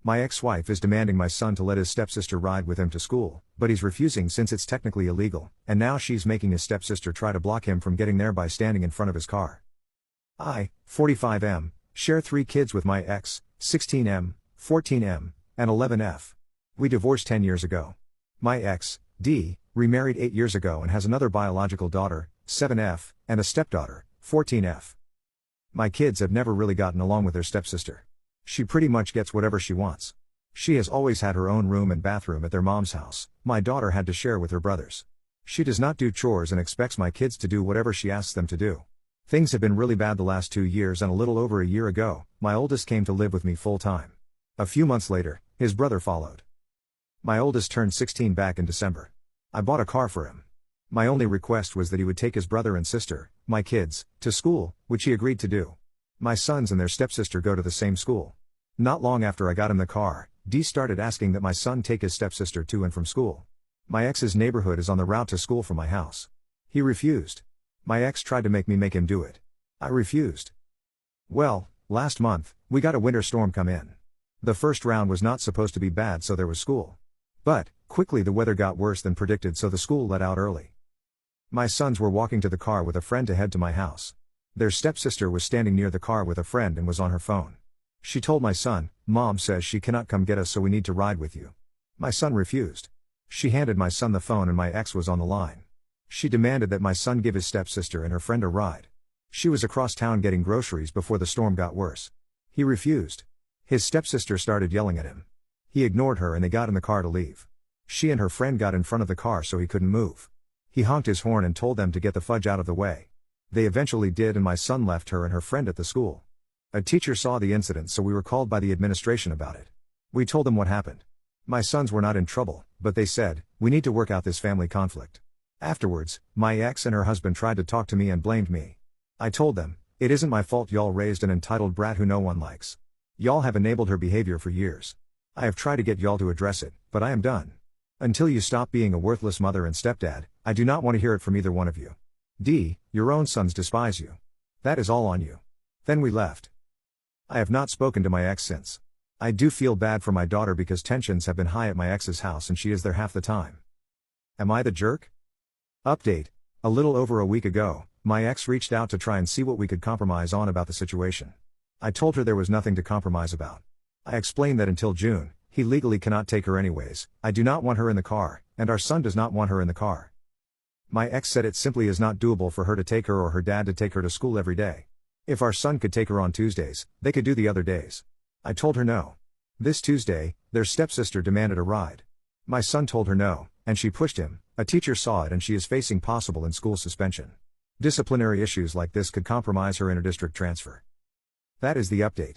My ex-wife is demanding my son to let his stepsister ride with him to school, but he's refusing since it's technically illegal, and now she's making his stepsister try to block him from getting there by standing in front of his car. I, 45M, share 3 kids with my ex, 16M, 14M, and 11F. We divorced 10 years ago. My ex, D, remarried 8 years ago and has another biological daughter, 7F, and a stepdaughter, 14F. My kids have never really gotten along with their stepsister. She pretty much gets whatever she wants. She has always had her own room and bathroom at their mom's house. My daughter had to share with her brothers. She does not do chores and expects my kids to do whatever she asks them to do. Things have been really bad the last 2 years, and a little over a year ago, my oldest came to live with me full time. A few months later, his brother followed. My oldest turned 16 back in December. I bought a car for him. My only request was that he would take his brother and sister, my kids, to school, which he agreed to do. My sons and their stepsister go to the same school. Not long after I got him the car, D started asking that my son take his stepsister to and from school. My ex's neighborhood is on the route to school from my house. He refused. My ex tried to make me make him do it. I refused. Well, last month, we got a winter storm come in. The first round was not supposed to be bad, so there was school. But, quickly the weather got worse than predicted, so the school let out early. My sons were walking to the car with a friend to head to my house. Their stepsister was standing near the car with a friend and was on her phone. She told my son, "Mom says she cannot come get us, so we need to ride with you." My son refused. She handed my son the phone and my ex was on the line. She demanded that my son give his stepsister and her friend a ride. She was across town getting groceries before the storm got worse. He refused. His stepsister started yelling at him. He ignored her and they got in the car to leave. She and her friend got in front of the car so he couldn't move. He honked his horn and told them to get the fudge out of the way. They eventually did, and my son left her and her friend at the school. A teacher saw the incident, so we were called by the administration about it. We told them what happened. My sons were not in trouble, but they said, "We need to work out this family conflict." Afterwards, my ex and her husband tried to talk to me and blamed me. I told them, "It isn't my fault y'all raised an entitled brat who no one likes. Y'all have enabled her behavior for years. I have tried to get y'all to address it, but I am done. Until you stop being a worthless mother and stepdad, I do not want to hear it from either one of you. D, your own sons despise you. That is all on you." Then we left. I have not spoken to my ex since. I do feel bad for my daughter because tensions have been high at my ex's house and she is there half the time. Am I the jerk? Update. A little over a week ago, my ex reached out to try and see what we could compromise on about the situation. I told her there was nothing to compromise about. I explained that until June, he legally cannot take her anyways. I do not want her in the car, and our son does not want her in the car. My ex said it simply is not doable for her to take her or her dad to take her to school every day. If our son could take her on Tuesdays, they could do the other days. I told her no. This Tuesday, their stepsister demanded a ride. My son told her no, and she pushed him. A teacher saw it and she is facing possible in-school suspension. Disciplinary issues like this could compromise her interdistrict transfer. That is the update.